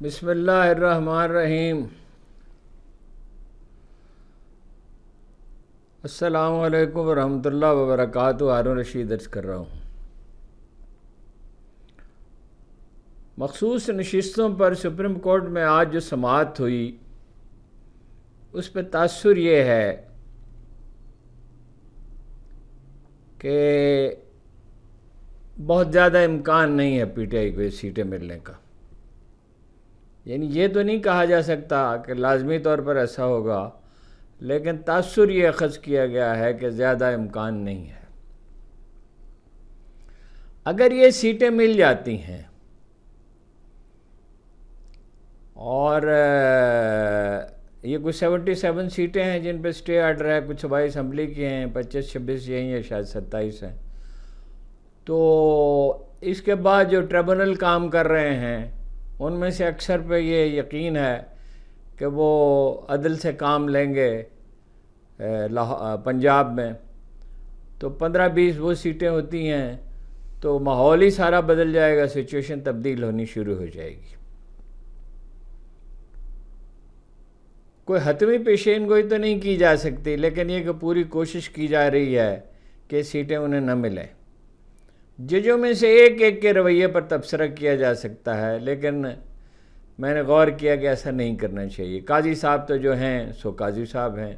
بسم اللہ الرحمن الرحیم۔ السلام علیکم ورحمۃ اللہ وبرکاتہ۔ ہارون رشید عرض کر رہا ہوں۔ مخصوص نشستوں پر سپریم کورٹ میں آج جو سماعت ہوئی اس پہ تاثر یہ ہے کہ بہت زیادہ امکان نہیں ہے پی ٹی آئی کو یہ سیٹیں ملنے کا۔ یعنی یہ تو نہیں کہا جا سکتا کہ لازمی طور پر ایسا ہوگا، لیکن تاثر یہ اخذ کیا گیا ہے کہ زیادہ امکان نہیں ہے۔ اگر یہ سیٹیں مل جاتی ہیں اور یہ کچھ 77 سیٹیں ہیں جن پہ سٹے آرڈر ہے، کچھ صوبائی اسمبلی کی ہیں، 25-26 یہ ہیں یا شاید 27 ہیں، تو اس کے بعد جو ٹریبونل کام کر رہے ہیں ان میں سے اکثر پہ یہ یقین ہے کہ وہ عدل سے کام لیں گے پنجاب میں، تو 15-20 وہ سیٹیں ہوتی ہیں تو ماحول ہی سارا بدل جائے گا، سچویشن تبدیل ہونی شروع ہو جائے گی۔ کوئی حتمی پیشین گوئی تو نہیں کی جا سکتی، لیکن یہ کہ پوری کوشش کی جا رہی ہے کہ سیٹیں انہیں نہ ملیں۔ ججوں میں سے ایک ایک کے رویے پر تبصرہ کیا جا سکتا ہے، لیکن میں نے غور کیا کہ ایسا نہیں کرنا چاہیے۔ قاضی صاحب تو جو ہیں سو قاضی صاحب ہیں،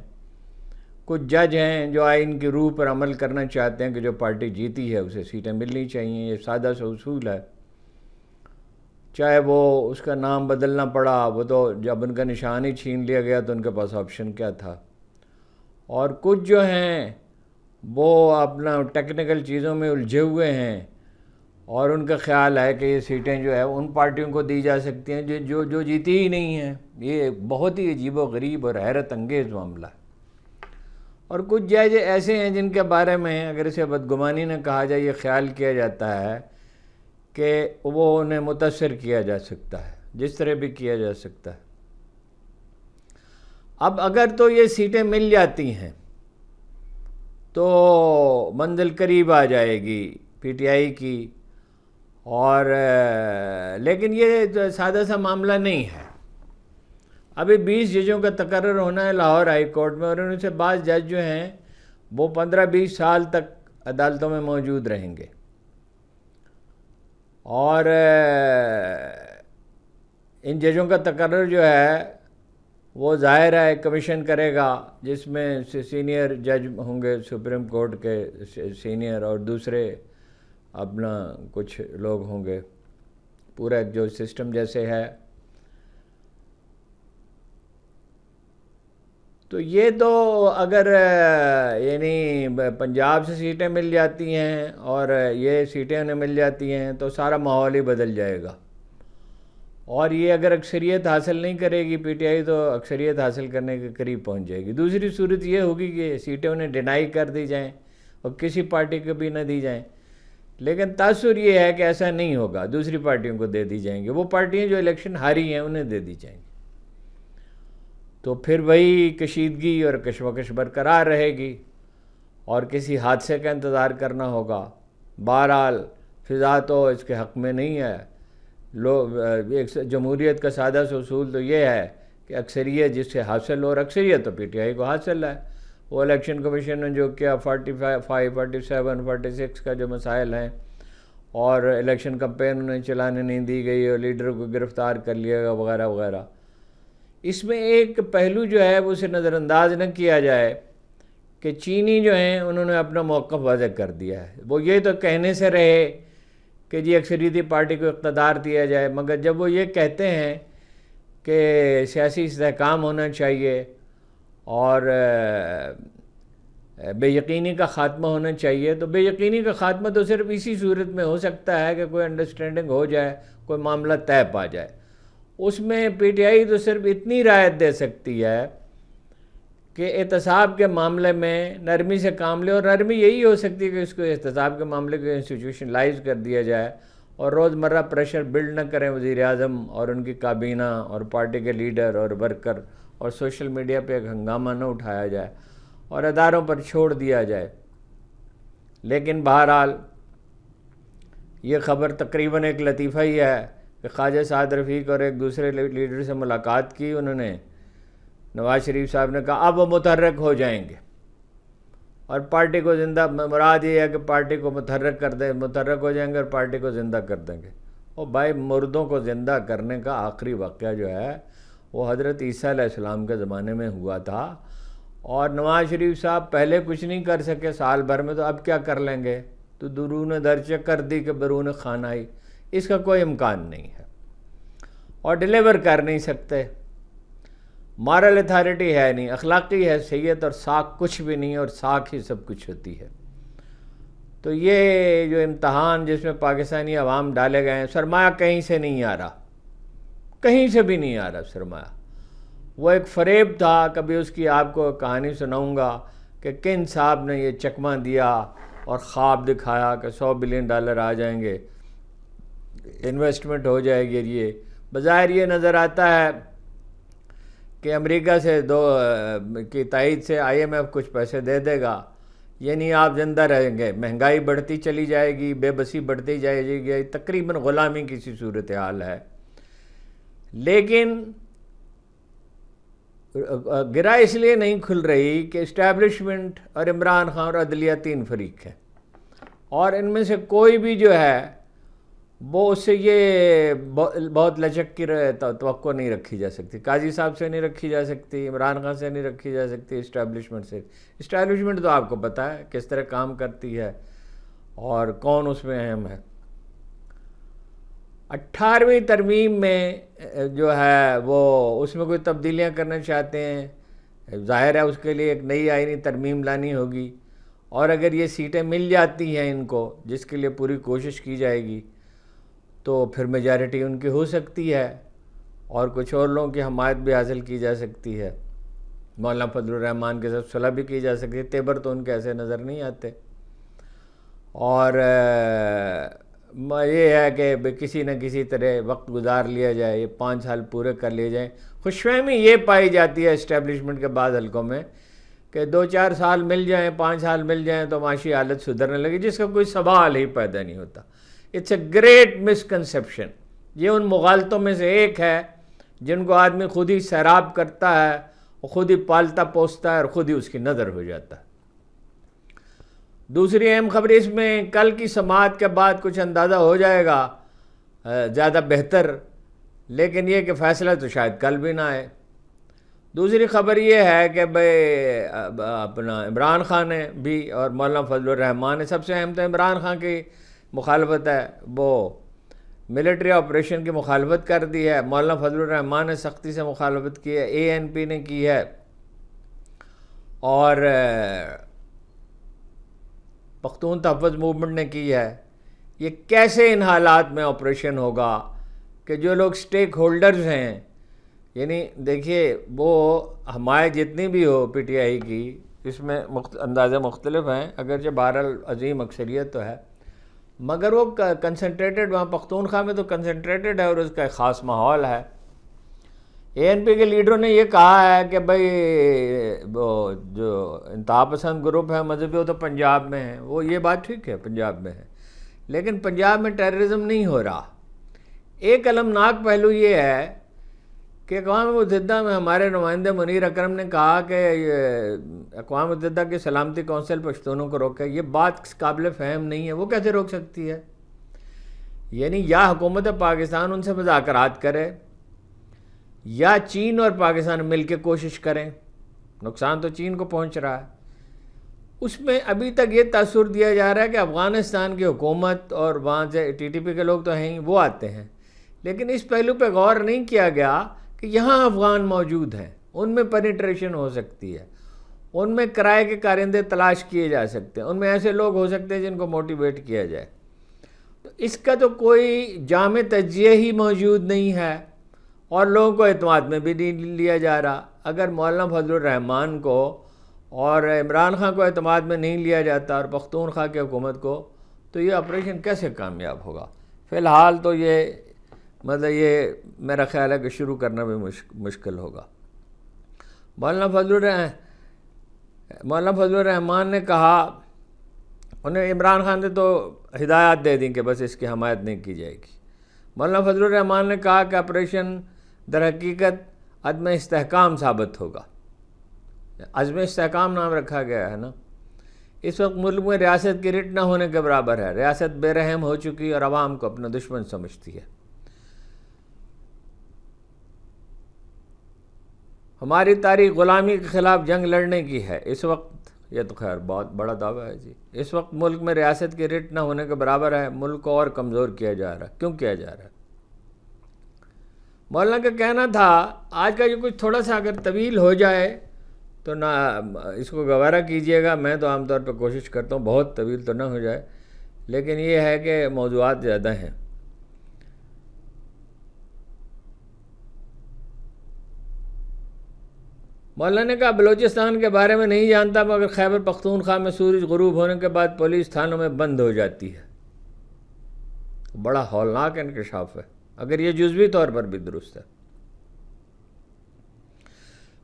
کچھ جج ہیں جو آئین کی روح پر عمل کرنا چاہتے ہیں کہ جو پارٹی جیتی ہے اسے سیٹیں ملنی چاہیے، یہ سادہ سا اصول ہے۔ چاہے وہ اس کا نام بدلنا پڑا، وہ تو جب ان کا نشان ہی چھین لیا گیا تو ان کے پاس آپشن کیا تھا۔ اور کچھ جو ہیں وہ اپنا ٹیکنیکل چیزوں میں الجھے ہوئے ہیں اور ان کا خیال ہے کہ یہ سیٹیں جو ہے ان پارٹیوں کو دی جا سکتی ہیں جو جیتی ہی نہیں ہیں۔ یہ بہت ہی عجیب و غریب اور حیرت انگیز معاملہ ہے۔ اور کچھ جج ایسے ہیں جن کے بارے میں اگر اسے بدگمانی نہ کہا جائے، یہ خیال کیا جاتا ہے کہ وہ انہیں متاثر کیا جا سکتا ہے، جس طرح بھی کیا جا سکتا ہے۔ اب اگر تو یہ سیٹیں مل جاتی ہیں تو منزل قریب آ جائے گی پی ٹی آئی کی، اور لیکن یہ سادہ سا معاملہ نہیں ہے۔ ابھی 20 ججوں کا تقرر ہونا ہے لاہور ہائی کورٹ میں، اور ان سے بعض جج جو ہیں وہ 15-20 سال تک عدالتوں میں موجود رہیں گے، اور ان ججوں کا تقرر جو ہے وہ ظاہر ہے کمیشن کرے گا، جس میں سینئر جج ہوں گے سپریم کورٹ کے سینئر، اور دوسرے اپنا کچھ لوگ ہوں گے، پورا جو سسٹم جیسے ہے۔ تو یہ تو اگر یعنی پنجاب سے سیٹیں مل جاتی ہیں اور یہ سیٹیں انہیں مل جاتی ہیں تو سارا ماحول ہی بدل جائے گا، اور یہ اگر اکثریت حاصل نہیں کرے گی پی ٹی آئی تو اکثریت حاصل کرنے کے قریب پہنچ جائے گی۔ دوسری صورت یہ ہوگی کہ سیٹیں انہیں ڈینائی کر دی جائیں اور کسی پارٹی کو بھی نہ دی جائیں، لیکن تاثر یہ ہے کہ ایسا نہیں ہوگا، دوسری پارٹیوں کو دے دی جائیں گے، وہ پارٹیاں جو الیکشن ہاری ہیں انہیں دے دی جائیں گی، تو پھر وہی کشیدگی اور کشمکش برقرار رہے گی اور کسی حادثے کا انتظار کرنا ہوگا۔ بہرحال فضا تو اس کے حق میں نہیں ہے۔ جمہوریت کا سادہ سا اصول تو یہ ہے کہ اکثریت جس سے حاصل ہو، اور اکثریت تو پی ٹی آئی کو حاصل ہے۔ وہ الیکشن کمیشن نے جو کیا 45، 47، 46 کا جو مسائل ہیں، اور الیکشن کمپین انہیں چلانے نہیں دی گئی اور لیڈر کو گرفتار کر لیا گیا وغیرہ وغیرہ، اس میں ایک پہلو جو ہے وہ اسے نظر انداز نہ کیا جائے کہ چینی جو ہیں انہوں نے اپنا موقف واضح کر دیا ہے۔ وہ یہ تو کہنے سے رہے کہ جی اکثریتی پارٹی کو اقتدار دیا جائے، مگر جب وہ یہ کہتے ہیں کہ سیاسی استحکام ہونا چاہیے اور بے یقینی کا خاتمہ ہونا چاہیے، تو بے یقینی کا خاتمہ تو صرف اسی صورت میں ہو سکتا ہے کہ کوئی انڈرسٹینڈنگ ہو جائے، کوئی معاملہ طے پا جائے۔ اس میں پی ٹی آئی تو صرف اتنی رعایت دے سکتی ہے کہ احتساب کے معاملے میں نرمی سے کام لے، اور نرمی یہی ہو سکتی ہے کہ اس کو احتساب کے معاملے کو انسٹیٹیوشنلائز کر دیا جائے اور روزمرہ پریشر بلڈ نہ کریں وزیر اعظم اور ان کی کابینہ اور پارٹی کے لیڈر اور ورکر، اور سوشل میڈیا پہ ایک ہنگامہ نہ اٹھایا جائے اور اداروں پر چھوڑ دیا جائے۔ لیکن بہرحال یہ خبر تقریباً ایک لطیفہ ہی ہے کہ خواجہ سعد رفیق اور ایک دوسرے لیڈر سے ملاقات کی انہوں نے، نواز شریف صاحب نے کہا اب وہ متحرک ہو جائیں گے اور پارٹی کو زندہ، مراد یہ ہے کہ پارٹی کو متحرک کر دیں، متحرک ہو جائیں گے اور پارٹی کو زندہ کر دیں گے۔ اور بھائی مردوں کو زندہ کرنے کا آخری واقعہ جو ہے وہ حضرت عیسیٰ علیہ السلام کے زمانے میں ہوا تھا، اور نواز شریف صاحب پہلے کچھ نہیں کر سکے سال بھر میں، تو اب کیا کر لیں گے؟ تو درون درچہ کر دی کہ برون خانہ آئی، اس کا کوئی امکان نہیں ہے، اور ڈیلیور کر نہیں سکتے۔ مارل اتھارٹی ہے نہیں، اخلاقی حیثیت اور ساکھ کچھ بھی نہیں، اور ساکھ ہی سب کچھ ہوتی ہے۔ تو یہ جو امتحان جس میں پاکستانی عوام ڈالے گئے ہیں، سرمایہ کہیں سے نہیں آ رہا، کہیں سے بھی نہیں آ رہا سرمایہ۔ وہ ایک فریب تھا، کبھی اس کی آپ کو کہانی سناؤں گا کہ کن صاحب نے یہ چکمہ دیا اور خواب دکھایا کہ $100 بلین آ جائیں گے، انویسٹمنٹ ہو جائے گی۔ یہ بظاہر یہ نظر آتا ہے کہ امریکہ سے کی تائید سے IMF کچھ پیسے دے دے گا، یعنی آپ زندہ رہیں گے، مہنگائی بڑھتی چلی جائے گی، بے بسی بڑھتی جائے گی، تقریباً غلامی کی سی صورتحال ہے۔ لیکن گرہ اس لیے نہیں کھل رہی کہ اسٹیبلشمنٹ اور عمران خان اور عدلیہ 3 فریق ہیں، اور ان میں سے کوئی بھی جو ہے وہ اس سے یہ بہت لچک کی توقع نہیں رکھی جا سکتی۔ قاضی صاحب سے نہیں رکھی جا سکتی، عمران خان سے نہیں رکھی جا سکتی، اسٹیبلشمنٹ سے۔ اسٹیبلشمنٹ تو آپ کو پتہ ہے کس طرح کام کرتی ہے اور کون اس میں اہم ہے۔ 18ویں ترمیم میں جو ہے وہ اس میں کوئی تبدیلیاں کرنا چاہتے ہیں، ظاہر ہے اس کے لیے ایک نئی آئینی ترمیم لانی ہوگی، اور اگر یہ سیٹیں مل جاتی ہیں ان کو، جس کے لیے پوری کوشش کی جائے گی، تو پھر میجارٹی ان کی ہو سکتی ہے اور کچھ اور لوگوں کی حمایت بھی حاصل کی جا سکتی ہے۔ مولانا فضل الرحمان کے ساتھ صلح بھی کی جا سکتی ہے، تیبر تو ان کے ایسے نظر نہیں آتے۔ اور یہ ہے کہ کسی نہ کسی طرح وقت گزار لیا جائے، یہ 5 سال پورے کر لیے جائیں۔ خوش فہمی یہ پائی جاتی ہے اسٹیبلشمنٹ کے بعد حلقوں میں کہ 2-4 سال مل جائیں، 5 سال مل جائیں تو معاشی حالت سدھرنے لگے، جس کا کوئی سوال ہی پیدا نہیں ہوتا۔ It's a great misconception. یہ ان مغالطوں میں سے ایک ہے جن کو آدمی خود ہی سیراب کرتا ہے، خود ہی پالتا پوستا ہے اور خود ہی اس کی نظر ہو جاتا ہے۔ دوسری اہم خبر اس میں کل کی سماعت کے بعد کچھ اندازہ ہو جائے گا زیادہ بہتر، لیکن یہ کہ فیصلہ تو شاید کل بھی نہ آئے۔ دوسری خبر یہ ہے کہ اپنا عمران خان نے بھی اور مولانا فضل الرحمان نے، سب سے اہم تو عمران خان کی مخالفت ہے، وہ ملٹری آپریشن کی مخالفت کر دی ہے، مولانا فضل الرحمان نے سختی سے مخالفت کی ہے، ANP نے کی ہے، اور پختون تحفظ موومنٹ نے کی ہے۔ یہ کیسے ان حالات میں آپریشن ہوگا کہ جو لوگ سٹیک ہولڈرز ہیں، یعنی دیکھیے وہ حمایت جتنی بھی ہو PTI کی، اس میں اندازے مختلف ہیں، اگرچہ بہرحال عظیم اکثریت تو ہے، مگر وہ کنسنٹریٹڈ، وہاں پختونخوا میں تو کنسنٹریٹڈ ہے اور اس کا ایک خاص ماحول ہے۔ ANP کے لیڈروں نے یہ کہا ہے کہ بھئی وہ جو انتہا پسند گروپ ہے مذہبی، وہ تو پنجاب میں ہے، وہ یہ بات ٹھیک ہے پنجاب میں ہے، لیکن پنجاب میں ٹیررزم نہیں ہو رہا۔ ایک المناک پہلو یہ ہے کہ اقوام متحدہ میں ہمارے نمائندے منیر اکرم نے کہا کہ اقوام متحدہ کی سلامتی کونسل پشتونوں کو روکے۔ یہ بات قابل فہم نہیں ہے، وہ کیسے روک سکتی ہے؟ یعنی یا حکومت پاکستان ان سے مذاکرات کرے، یا چین اور پاکستان مل کے کوشش کریں، نقصان تو چین کو پہنچ رہا ہے۔ اس میں ابھی تک یہ تاثر دیا جا رہا ہے کہ افغانستان کی حکومت اور وہاں سے TTP کے لوگ تو ہیں ہی، وہ آتے ہیں، لیکن اس پہلو پہ غور نہیں کیا گیا کہ یہاں افغان موجود ہیں، ان میں پینیٹریشن ہو سکتی ہے، ان میں کرائے کے کارندے تلاش کیے جا سکتے ہیں، ان میں ایسے لوگ ہو سکتے ہیں جن کو موٹیویٹ کیا جائے۔ تو اس کا تو کوئی جامع تجزیہ ہی موجود نہیں ہے، اور لوگوں کو اعتماد میں بھی نہیں لیا جا رہا۔ اگر مولانا فضل الرحمان کو اور عمران خان کو اعتماد میں نہیں لیا جاتا اور پختونخوا کی حکومت کو، تو یہ آپریشن کیسے کامیاب ہوگا؟ فی الحال تو یہ یہ میرا خیال ہے کہ شروع کرنا بھی مشکل ہوگا۔ مولانا فضل الرحمان نے کہا، انہیں عمران خان نے تو ہدایات دے دیں کہ بس اس کی حمایت نہیں کی جائے گی۔ مولانا فضل الرحمان نے کہا کہ آپریشن در حقیقت عدم استحکام ثابت ہوگا. عزم استحکام نام رکھا گیا ہے نا. اس وقت ملک میں ریاست کی رٹ نہ ہونے کے برابر ہے. ریاست بے رحم ہو چکی اور عوام کو اپنا دشمن سمجھتی ہے. ہماری تاریخ غلامی کے خلاف جنگ لڑنے کی ہے. اس وقت یہ تو خیر بہت بڑا دعویٰ ہے جی. اس وقت ملک میں ریاست کی رٹ نہ ہونے کے برابر ہے. ملک کو اور کمزور کیا جا رہا ہے. کیوں کیا جا رہا ہے؟ مولانا کا کہنا تھا آج کا جو کچھ تھوڑا سا اگر طویل ہو جائے تو نہ اس کو گوارا کیجئے گا. میں تو عام طور پہ کوشش کرتا ہوں بہت طویل تو نہ ہو جائے، لیکن یہ ہے کہ موضوعات زیادہ ہیں. مولانا نے کہا بلوچستان کے بارے میں نہیں جانتا، مگر خیبر پختونخوا میں سورج غروب ہونے کے بعد پولیس تھانوں میں بند ہو جاتی ہے. بڑا ہولناک انکشاف ہے اگر یہ جزوی طور پر بھی درست ہے.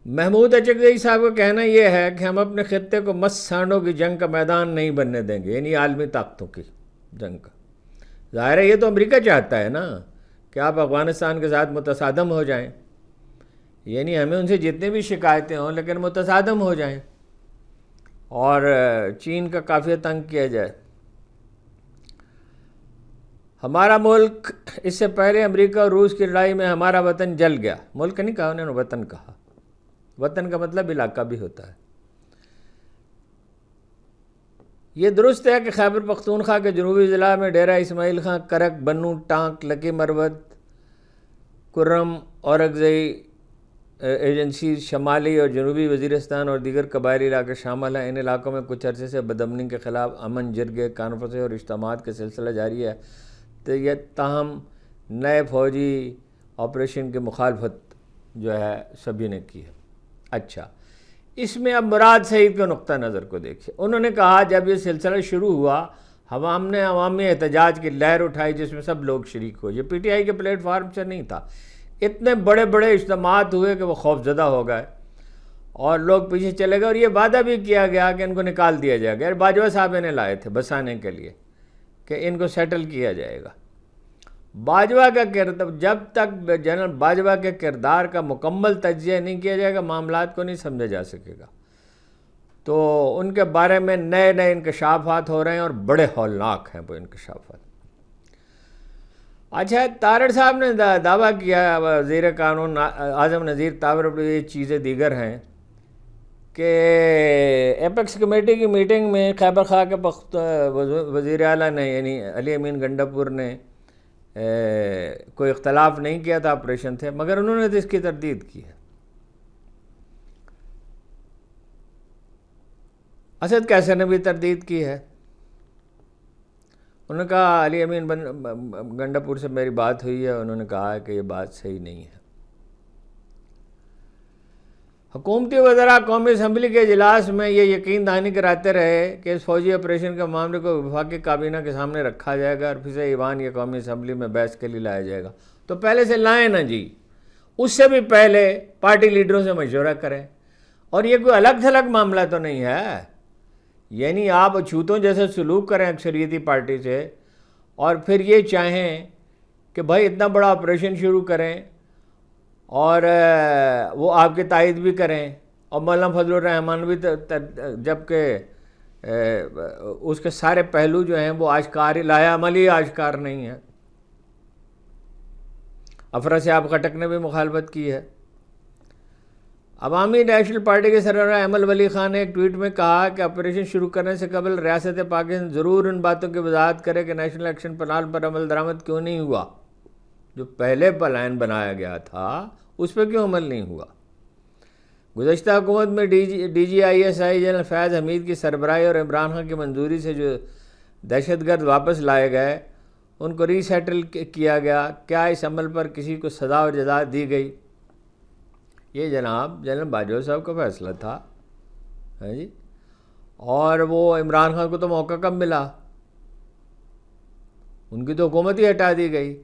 محمود اچکزئی صاحب کا کہنا یہ ہے کہ ہم اپنے خطے کو مست سانڈوں کی جنگ کا میدان نہیں بننے دیں گے، یعنی عالمی طاقتوں کی جنگ کا. ظاہر ہے یہ تو امریکہ چاہتا ہے نا کہ آپ افغانستان کے ساتھ متصادم ہو جائیں، یعنی ہمیں ان سے جتنے بھی شکایتیں ہوں لیکن متصادم ہو جائیں اور چین کا کافی تنگ کیا جائے. ہمارا ملک اس سے پہلے امریکہ اور روس کی لڑائی میں ہمارا وطن جل گیا. ملک نہیں کہا انہوں نے، وطن کہا. وطن کا مطلب علاقہ بھی ہوتا ہے. یہ درست ہے کہ خیبر پختونخوا کے جنوبی ضلع میں ڈیرہ اسماعیل خان، کرک، بنو، ٹانک، لکی مروت، کرم، اورکزئی ایجنسی، شمالی اور جنوبی وزیرستان اور دیگر قبائلی علاقے شامل ہیں. ان علاقوں میں کچھ عرصے سے بدامنی کے خلاف امن جرگے، کانفرنسیں اور اجتماعات کا سلسلہ جاری ہے. تو یہ تاہم نئے فوجی آپریشن کی مخالفت جو ہے سبھی نے کی ہے. اچھا، اس میں اب مراد سعید کے نقطہ نظر کو دیکھیے. انہوں نے کہا جب یہ سلسلہ شروع ہوا ہم نے عوامی احتجاج کی لہر اٹھائی جس میں سب لوگ شریک ہوئے. یہ پی ٹی آئی کے پلیٹ فارم سے نہیں تھا. اتنے بڑے بڑے اجتماعات ہوئے کہ وہ خوف زدہ ہو گئے اور لوگ پیچھے چلے گئے، اور یہ وعدہ بھی کیا گیا کہ ان کو نکال دیا جائے گا. باجوہ صاحب انہیں لائے تھے بسانے کے لیے کہ ان کو سیٹل کیا جائے گا. باجوہ کا کردار، جب تک جنرل باجوہ کے کردار کا مکمل تجزیہ نہیں کیا جائے گا معاملات کو نہیں سمجھا جا سکے گا. تو ان کے بارے میں نئے نئے انکشافات ہو رہے ہیں اور بڑے ہولناک ہیں وہ انکشافات. اچھا، تارڑ صاحب نے دعویٰ کیا، وزیر قانون اعظم نذیر تاور، یہ چیزیں دیگر ہیں کہ ایپیکس کمیٹی کی میٹنگ میں خیبر خواہ کے وزیر اعلیٰ نے یعنی علی امین گنڈاپور نے کوئی اختلاف نہیں کیا تھا، آپریشن تھے، مگر انہوں نے تو اس کی تردید کی ہے. اسد کیسر نے بھی تردید کی ہے. انہوں نے کہا علی امین گنڈاپور سے میری بات ہوئی ہے، انہوں نے کہا ہے کہ یہ بات صحیح نہیں ہے. حکومتی وزراء قومی اسمبلی کے اجلاس میں یہ یقین دہانی کراتے رہے کہ اس فوجی آپریشن کے معاملے کو وفاقی کابینہ کے سامنے رکھا جائے گا اور پھر سے ایوان یا قومی اسمبلی میں بحث کے لیے لایا جائے گا. تو پہلے سے لائیں نا جی، اس سے بھی پہلے پارٹی لیڈروں سے مشورہ کریں. اور یہ کوئی الگ تھلگ معاملہ تو نہیں ہے، یعنی آپ اچھوتوں جیسے سلوک کریں اکثریتی پارٹی سے اور پھر یہ چاہیں کہ بھائی اتنا بڑا آپریشن شروع کریں اور وہ آپ کی تائید بھی کریں. اور مولانا فضل الرحمان بھی جبکہ اس کے سارے پہلو جو ہیں وہ آشکار لایا عملی آشکار نہیں ہے. افراسیاب خٹک نے بھی مخالفت کی ہے. عوامی نیشنل پارٹی کے سربراہ احمد ولی خان نے ایک ٹویٹ میں کہا کہ آپریشن شروع کرنے سے قبل ریاست پاکستان ضرور ان باتوں کی وضاحت کرے کہ نیشنل ایکشن پلان پر عمل درآمد کیوں نہیں ہوا. جو پہلے پلان بنایا گیا تھا اس پہ کیوں عمل نہیں ہوا. گزشتہ حکومت میں D G I S I general Faiz Hameed کی سربراہی اور عمران خان کی منظوری سے جو دہشت گرد واپس لائے گئے ان کو ری سیٹل کیا گیا. کیا اس عمل پر کسی کو سزا اور جزا دی گئی؟ یہ جناب جنرل باجوہ صاحب کا فیصلہ تھا جی. اور وہ عمران خان کو تو موقع کب ملا؟ ان کی تو حکومت ہی ہٹا دی گئی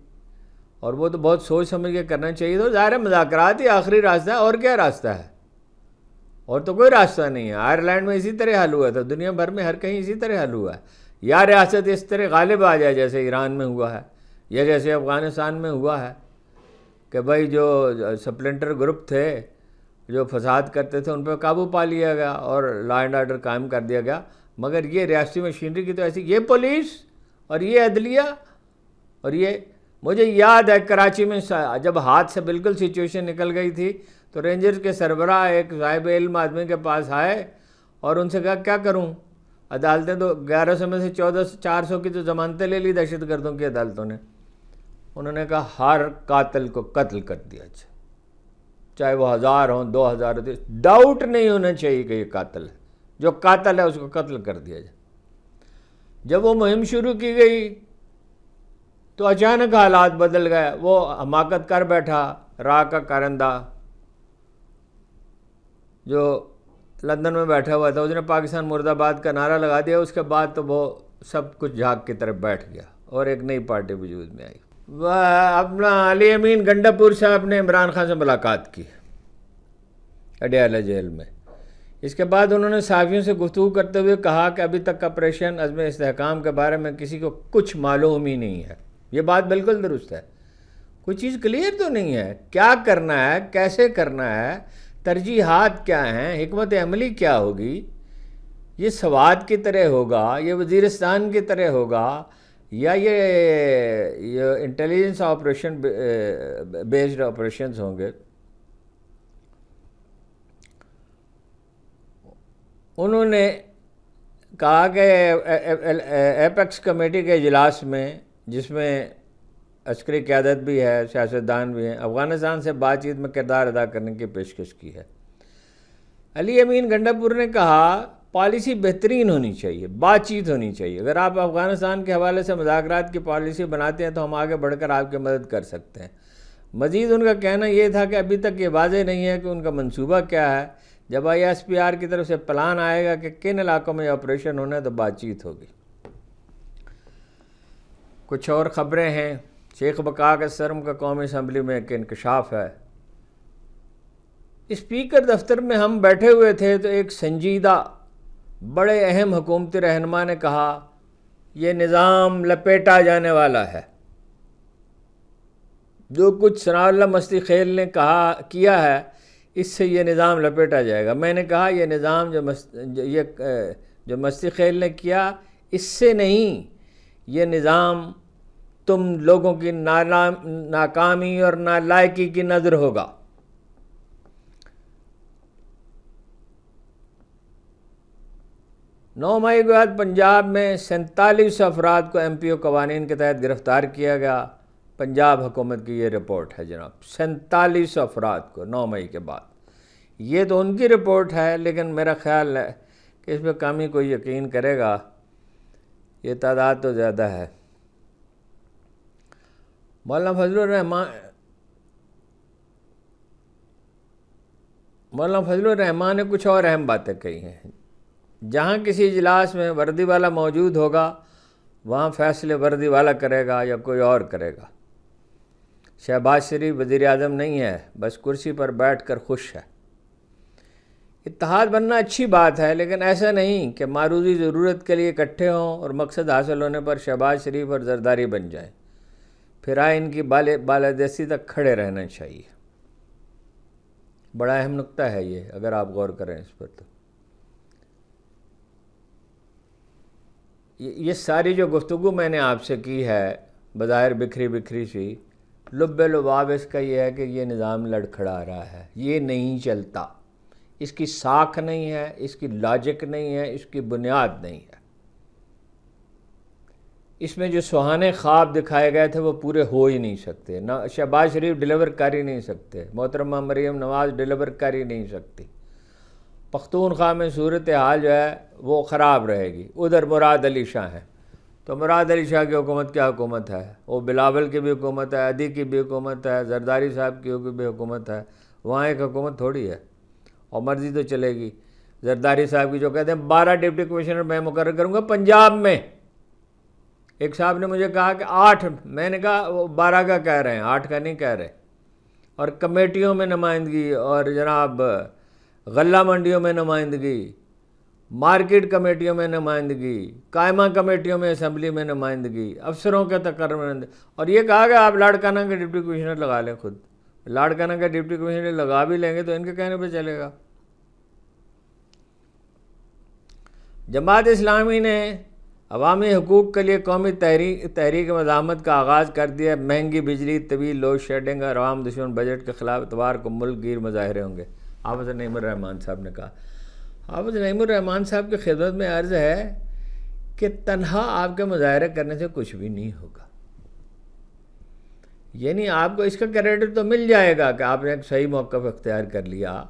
اور وہ تو بہت سوچ سمجھ کے کرنا چاہیے. تو ظاہر ہے مذاکرات ہی آخری راستہ ہے، اور کیا راستہ ہے؟ اور تو کوئی راستہ نہیں ہے. آئرلینڈ میں اسی طرح حل ہوا تھا، دنیا بھر میں ہر کہیں اسی طرح حل ہوا ہے. یا ریاست اس طرح غالب آ جائے جیسے ایران میں ہوا ہے، یہ جیسے افغانستان میں ہوا ہے کہ بھائی جو سپلنٹر گروپ تھے جو فساد کرتے تھے ان پہ قابو پا لیا گیا اور لا اینڈ آرڈر قائم کر دیا گیا، مگر یہ ریاستی مشینری کی تو ایسی، یہ پولیس اور یہ عدلیہ اور یہ، مجھے یاد ہے کراچی میں جب ہاتھ سے بالکل سچویشن نکل گئی تھی تو رینجرز کے سربراہ ایک صاحب علم آدمی کے پاس آئے اور ان سے کہا کیا کروں، عدالتیں تو 1100 میں سے 400 کی تو ضمانتیں لے لی دہشت گردوں کی عدالتوں نے. انہوں نے کہا ہر قاتل کو قتل کر دیا جائے، چاہے وہ 1000 ہوں 2000 ہوں، ڈاؤٹ نہیں ہونا چاہیے کہ یہ قاتل ہے، جو قاتل ہے اس کو قتل کر دیا جائے. جب وہ مہم شروع کی گئی تو اچانک حالات بدل گئے. وہ حماقت کر بیٹھا راہ کا کارندہ جو لندن میں بیٹھا ہوا تھا، اس نے پاکستان مرد آباد کا نعرہ لگا دیا. اس کے بعد تو وہ سب کچھ جھاگ کی طرف بیٹھ گیا اور ایک نئی پارٹی وجود میں آئی. وہ اپنا علی امین گنڈا پور صاحب نے عمران خان سے ملاقات کی اڈیالہ جیل میں. اس کے بعد انہوں نے صحافیوں سے گفتگو کرتے ہوئے کہا کہ ابھی تک آپریشن عزم استحکام کے بارے میں کسی کو کچھ معلوم ہی نہیں ہے. یہ بات بالکل درست ہے، کوئی چیز کلیئر تو نہیں ہے، کیا کرنا ہے، کیسے کرنا ہے، ترجیحات کیا ہیں، حکمت عملی کیا ہوگی. یہ سوات کی طرح ہوگا، یہ وزیرستان کی طرح ہوگا، یا یہ انٹیلیجنس آپریشن بیسڈ آپریشنز ہوں گے. انہوں نے کہا کہ ایپیکس کمیٹی کے اجلاس میں، جس میں عسکری قیادت بھی ہے، سیاستدان بھی ہیں، افغانستان سے بات چیت میں کردار ادا کرنے کی پیشکش کی ہے. علی امین گنڈا پور نے کہا پالیسی بہترین ہونی چاہیے، بات چیت ہونی چاہیے. اگر آپ افغانستان کے حوالے سے مذاکرات کی پالیسی بناتے ہیں تو ہم آگے بڑھ کر آپ کی مدد کر سکتے ہیں. مزید ان کا کہنا یہ تھا کہ ابھی تک یہ واضح نہیں ہے کہ ان کا منصوبہ کیا ہے. جب ISPR کی طرف سے پلان آئے گا کہ کن علاقوں میں آپریشن ہونا ہے تو بات چیت ہوگی. کچھ اور خبریں ہیں. شیخ بقا کے سرم کا قومی اسمبلی میں ایک انکشاف ہے. اسپیکر دفتر میں ہم بیٹھے ہوئے تھے تو ایک سنجیدہ بڑے اہم حکومتی رہنما نے کہا یہ نظام لپیٹا جانے والا ہے. جو کچھ ثناء اللہ مستی خیل نے کیا ہے اس سے یہ نظام لپیٹا جائے گا. میں نے کہا یہ نظام جو مستی خیل نے کیا اس سے نہیں، یہ نظام تم لوگوں کی ناکامی اور نالائقی کی نظر ہوگا. نو مئی کے بعد پنجاب میں 47 افراد کو MPO قوانین کے تحت گرفتار کیا گیا. پنجاب حکومت کی یہ رپورٹ ہے جناب. 47 افراد کو 9 مئی کے بعد. یہ تو ان کی رپورٹ ہے، لیکن میرا خیال ہے کہ اس پہ کم ہی کوئی یقین کرے گا. یہ تعداد تو زیادہ ہے. مولانا فضل الرحمان نے کچھ اور اہم باتیں کہی ہیں. جہاں کسی اجلاس میں وردی والا موجود ہوگا وہاں فیصلے وردی والا کرے گا یا کوئی اور کرے گا. شہباز شریف وزیر اعظم نہیں ہے، بس کرسی پر بیٹھ کر خوش ہے. اتحاد بننا اچھی بات ہے، لیکن ایسا نہیں کہ معروضی ضرورت کے لیے اکٹھے ہوں اور مقصد حاصل ہونے پر شہباز شریف اور زرداری بن جائیں. پھر ان کی بالادستی تک کھڑے رہنا چاہیے. بڑا اہم نقطہ ہے یہ، اگر آپ غور کریں اس پر. تو یہ ساری جو گفتگو میں نے آپ سے کی ہے بظاہر بکھری سی، لب لباب اس کا یہ ہے کہ یہ نظام لڑکھڑا رہا ہے. یہ نہیں چلتا، اس کی ساکھ نہیں ہے، اس کی لاجک نہیں ہے، اس کی بنیاد نہیں ہے. اس میں جو سہانے خواب دکھائے گئے تھے وہ پورے ہو ہی نہیں سکتے. نہ شہباز شریف ڈیلیور کر ہی نہیں سکتے، محترمہ مریم نواز ڈیلیور کر ہی نہیں سکتی. پختونخوا میں صورتحال جو ہے وہ خراب رہے گی. ادھر مراد علی شاہ ہیں، تو مراد علی شاہ کی حکومت کیا حکومت ہے؟ وہ بلاول کی بھی حکومت ہے، عدی کی بھی حکومت ہے، زرداری صاحب کی بھی حکومت ہے. وہاں ایک حکومت تھوڑی ہے اور مرضی تو چلے گی. زرداری صاحب کی جو کہتے ہیں 12 ڈپٹی کمشنر میں مقرر کروں گا پنجاب میں. ایک صاحب نے مجھے کہا کہ 8، میں نے کہا وہ 12 کا کہہ رہے ہیں، 8 کا نہیں کہہ رہے. اور کمیٹیوں میں نمائندگی، اور جناب غلہ منڈیوں میں نمائندگی، مارکیٹ کمیٹیوں میں نمائندگی، قائمہ کمیٹیوں میں اسمبلی میں نمائندگی، افسروں کے تقرر میں، اور یہ کہا کہ آپ لاڑکانہ کے ڈپٹی کمشنر لگا لیں خود. لاڑکانہ کا ڈپٹی کمشنر لگا بھی لیں گے تو ان کے کہنے پہ چلے گا. جماعت اسلامی نے عوامی حقوق کے لیے قومی تحریک مزاحمت کا آغاز کر دیا. مہنگی بجلی، طویل لوڈ شیڈنگ اور عوام دشمن بجٹ کے خلاف اتوار کو ملک گیر مظاہرے ہوں گے. حافظ نعیم الرحمان صاحب نے کہا. حافظ نعیم الرحمان صاحب کی خدمت میں عرض ہے کہ تنہا آپ کے مظاہرے کرنے سے کچھ بھی نہیں ہوگا. یعنی آپ کو اس کا کریڈٹ تو مل جائے گا کہ آپ نے ایک صحیح موقف اختیار کر لیا،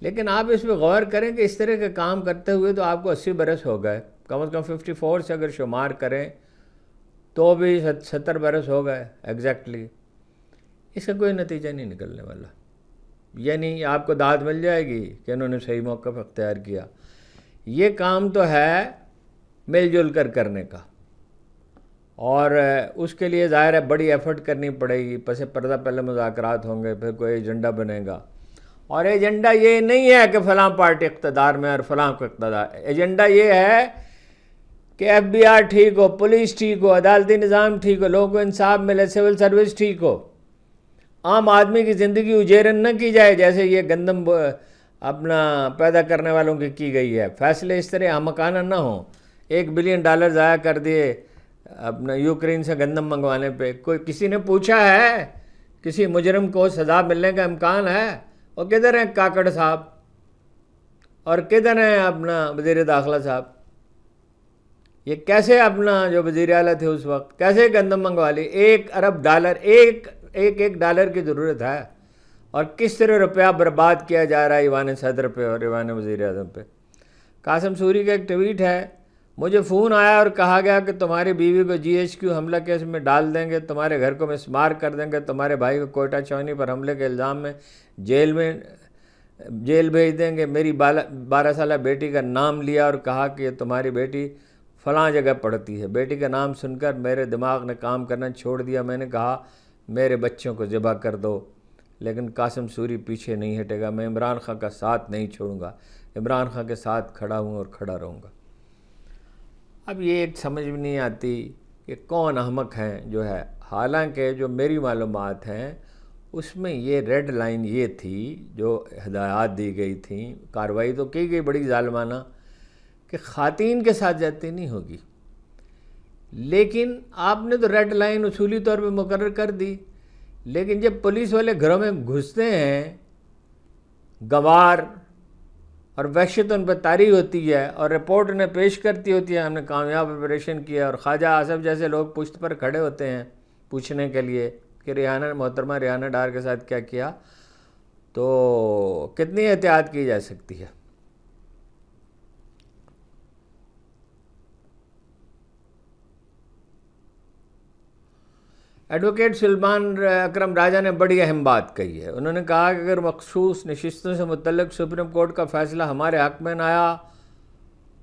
لیکن آپ اس پہ غور کریں کہ اس طرح کے کام کرتے ہوئے تو آپ کو 80 برس ہو گئے، کم از کم 54 سے اگر شمار کریں تو بھی 70 برس ہو گئے ایگزیکٹلی. اس کا کوئی نتیجہ نہیں نکلنے والا. یعنی آپ کو داد مل جائے گی کہ انہوں نے صحیح موقف اختیار کیا. یہ کام تو ہے مل جل کر کرنے کا، اور اس کے لیے ظاہر ہے بڑی ایفرٹ کرنی پڑے گی. پس پردہ پہلے مذاکرات ہوں گے، پھر کوئی ایجنڈا بنے گا. اور ایجنڈا یہ نہیں ہے کہ فلاں پارٹی اقتدار میں اور فلاں کو اقتدار. ایجنڈا یہ ہے کہ ایف بی آر ٹھیک ہو، پولیس ٹھیک ہو، عدالتی نظام ٹھیک ہو، لوگوں کو انصاف ملے، سول سروس ٹھیک ہو، عام آدمی کی زندگی اجیرن نہ کی جائے جیسے یہ گندم اپنا پیدا کرنے والوں کی گئی ہے. فیصلے اس طرح احمقانہ نہ ہوں. $1 بلین ضائع کر دیے اپنا یوکرین سے گندم منگوانے پہ. کوئی کسی نے پوچھا ہے؟ کسی مجرم کو سزا ملنے کا امکان ہے؟ اور کدھر ہیں کاکڑ صاحب اور کدھر ہیں اپنا وزیر داخلہ صاحب؟ یہ کیسے اپنا جو وزیر اعلیٰ تھے اس وقت کیسے گندم منگوا لی؟ $1 ارب ایک ڈالر کی ضرورت ہے، اور کس طرح روپیہ برباد کیا جا رہا ہے ایوان صدر پہ اور ایوان وزیر اعظم پہ. قاسم سوری کا ایک ٹویٹ ہے، مجھے فون آیا اور کہا گیا کہ تمہاری بیوی کو GHQ حملہ کیس میں ڈال دیں گے، تمہارے گھر کو مسمار کر دیں گے، تمہارے بھائی کو کوئٹہ چونی پر حملے کے الزام میں جیل بھیج دیں گے. میری 12 سالہ بیٹی کا نام لیا اور کہا کہ تمہاری بیٹی فلاں جگہ پڑھتی ہے. بیٹی کا نام سن کر میرے دماغ نے کام کرنا چھوڑ دیا. میں نے کہا میرے بچوں کو ذبح کر دو، لیکن قاسم سوری پیچھے نہیں ہٹے گا. میں عمران خان کا ساتھ نہیں چھوڑوں گا، عمران خان کے ساتھ کھڑا ہوں اور کھڑا رہوں گا. اب یہ ایک سمجھ میں نہیں آتی کہ کون احمق ہیں جو ہے. حالانکہ جو میری معلومات ہیں اس میں یہ ریڈ لائن یہ تھی، جو ہدایات دی گئی تھیں، کارروائی تو کی گئی بڑی ظالمانہ، کہ خواتین کے ساتھ زیادتی نہیں ہوگی. لیکن آپ نے تو ریڈ لائن اصولی طور پہ مقرر کر دی، لیکن جب پولیس والے گھروں میں گھستے ہیں، گوار اور وحشت ان پہ طاری ہوتی ہے اور رپورٹ انہیں پیش کرتی ہوتی ہے ہم نے کامیاب آپریشن کیا، اور خواجہ آصف جیسے لوگ پشت پر کھڑے ہوتے ہیں پوچھنے کے لیے کہ محترمہ ریحانہ ڈار کے ساتھ کیا کیا، تو کتنی احتیاط کی جا سکتی ہے. ایڈوکیٹ سلمان اکرم راجہ نے بڑی اہم بات کہی ہے. انہوں نے کہا کہ اگر مخصوص نشستوں سے متعلق سپریم کورٹ کا فیصلہ ہمارے حق میں نہ آیا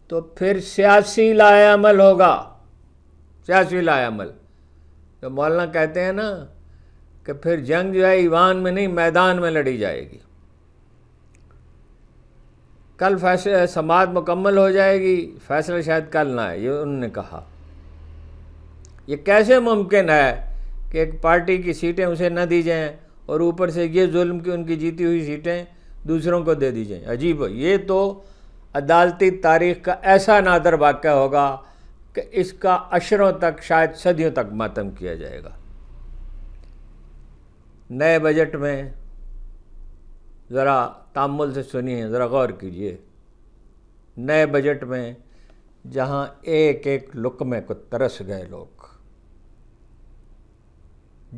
تو پھر سیاسی لائے عمل ہوگا. سیاسی لائے عمل تو مولانا کہتے ہیں نا کہ پھر جنگ جو ہے ایوان میں نہیں میدان میں لڑی جائے گی. کل فیصلہ سماعت مکمل ہو جائے گی، فیصلہ شاید کل نہ آئے، یہ انہوں نے کہا. یہ کیسے ممکن ہے کہ ایک پارٹی کی سیٹیں اسے نہ دی جائیں اور اوپر سے یہ ظلم کہ ان کی جیتی ہوئی سیٹیں دوسروں کو دے دی جائیں؟ عجیب ہے. یہ تو عدالتی تاریخ کا ایسا نادر واقعہ ہوگا کہ اس کا عشروں تک شاید صدیوں تک ماتم کیا جائے گا. نئے بجٹ میں ذرا تامل سے سنیے، ذرا غور کیجئے. نئے بجٹ میں جہاں ایک ایک لقمے کو ترس گئے لوگ،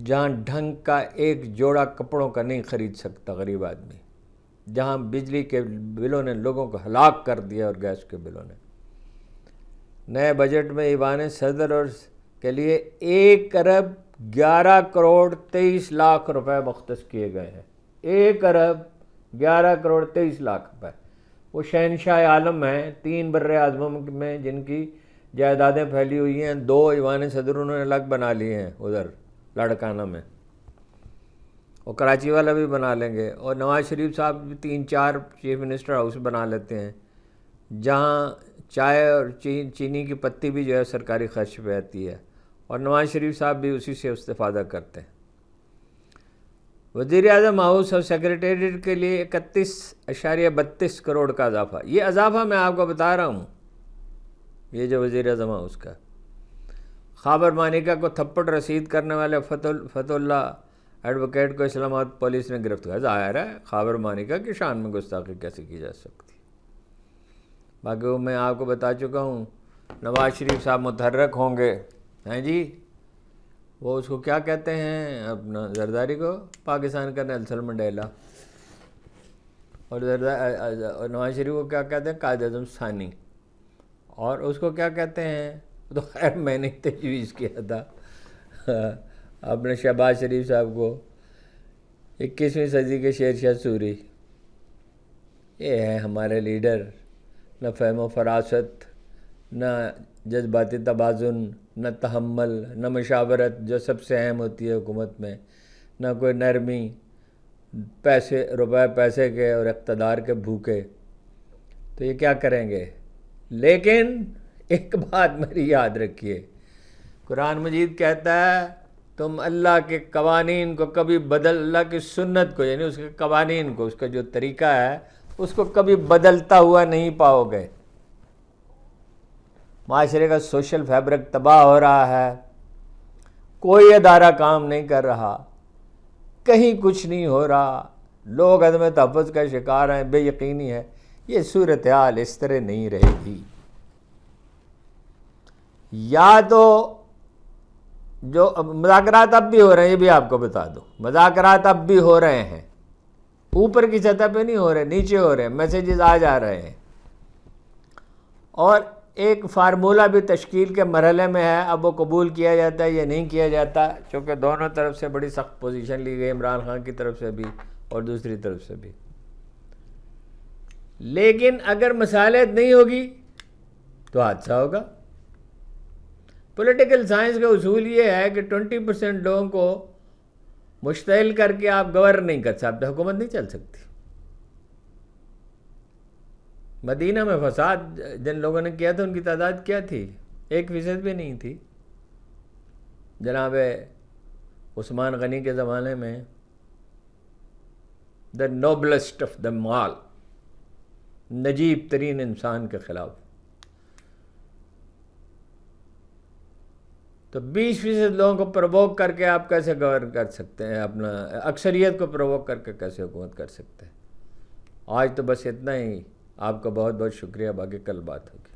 جہاں ڈھنگ کا ایک جوڑا کپڑوں کا نہیں خرید سکتا غریب آدمی، جہاں بجلی کے بلوں نے لوگوں کو ہلاک کر دیا اور گیس کے بلوں نے، نئے بجٹ میں ایوان صدر اور کے لیے 1 ارب 11 کروڑ 23 لاکھ روپے مختص کیے گئے ہیں. 1 ارب 11 کروڑ 23 لاکھ روپے. وہ شہنشاہ عالم ہیں 3 بر اعظموں میں جن کی جائیدادیں پھیلی ہوئی ہیں. 2 ایوان صدر انہوں نے الگ بنا لیے ہیں ادھر لاڑکانہ میں، اور کراچی والا بھی بنا لیں گے، اور نواز شریف صاحب بھی 3-4 چیف منسٹر ہاؤس بنا لیتے ہیں. جہاں چائے اور چینی کی پتی بھی جو ہے سرکاری خرچ پہ آتی ہے، اور نواز شریف صاحب بھی اسی سے استفادہ کرتے ہیں۔ وزیر اعظم ہاؤس اور سیکریٹریٹ کے لیے 31.32 کروڑ کا اضافہ۔ یہ اضافہ میں آپ کو بتا رہا ہوں، یہ جو وزیر اعظم ہاؤس کا۔ خابر مانیکا کو تھپڑ رسید کرنے والے فتح اللہ ایڈوکیٹ کو اسلام آباد پولیس نے گرفتار۔ ظاہر ہے خابر مانیکا کی شان میں گستاخی کیسے کی جا سکتی۔ باقی وہ میں آپ کو بتا چکا ہوں، نواز شریف صاحب متحرک ہوں گے، ہیں جی، وہ اس کو کیا کہتے ہیں اپنا زرداری کو، پاکستان کا نیلسن منڈیلا، اور نواز شریف کو کیا کہتے ہیں قائد اعظم ثانی، اور اس کو کیا کہتے ہیں، تو خیر میں نے تجویز کیا تھا اپنے شہباز شریف صاحب کو 21ویں صدی کے شیر شاہ سوری۔ یہ ہے ہمارے لیڈر، نہ فہم و فراست، نہ جذباتی توازن، نہ تحمل، نہ مشاورت جو سب سے اہم ہوتی ہے حکومت میں، نہ کوئی نرمی، روپے پیسے کے اور اقتدار کے بھوکے، تو یہ کیا کریں گے؟ لیکن ایک بات میری یاد رکھیے، قرآن مجید کہتا ہے تم اللہ کے قوانین کو کبھی اللہ کی سنت کو، یعنی اس کے قوانین کو، اس کا جو طریقہ ہے اس کو کبھی بدلتا ہوا نہیں پاؤ گے۔ معاشرے کا سوشل فیبرک تباہ ہو رہا ہے، کوئی ادارہ کام نہیں کر رہا، کہیں کچھ نہیں ہو رہا، لوگ عدم تحفظ کا شکار ہیں، بے یقینی ہے۔ یہ صورتحال اس طرح نہیں رہے گی۔ یا تو جو مذاکرات اب بھی ہو رہے ہیں، یہ بھی آپ کو بتا دو، مذاکرات اب بھی ہو رہے ہیں، اوپر کی سطح پہ نہیں ہو رہے، نیچے ہو رہے ہیں، میسیجز آ جا رہے ہیں، اور ایک فارمولہ بھی تشکیل کے مرحلے میں ہے، اب وہ قبول کیا جاتا ہے یا نہیں کیا جاتا، چونکہ دونوں طرف سے بڑی سخت پوزیشن لی گئی، عمران خان کی طرف سے بھی اور دوسری طرف سے بھی۔ لیکن اگر مصالحت نہیں ہوگی تو حادثہ ہوگا۔ پولیٹیکل سائنس کا اصول یہ ہے کہ 20% لوگوں کو مشتعل کر کے آپ گورن نہیں کر سکتے، حکومت نہیں چل سکتی۔ مدینہ میں فساد جن لوگوں نے کیا تھا ان کی تعداد کیا تھی؟ 1% بھی نہیں تھی۔ جناب عثمان غنی کے زمانے میں دا نوبلسٹ آف دا مال، نجیب ترین انسان کے خلاف، تو 20% لوگوں کو پرووک کر کے آپ کیسے گورن کر سکتے ہیں؟ اپنا اکثریت کو پرووک کر کے کیسے حکومت کر سکتے ہیں؟ آج تو بس اتنا ہی۔ آپ کا بہت بہت شکریہ، باقی کل بات ہوگی۔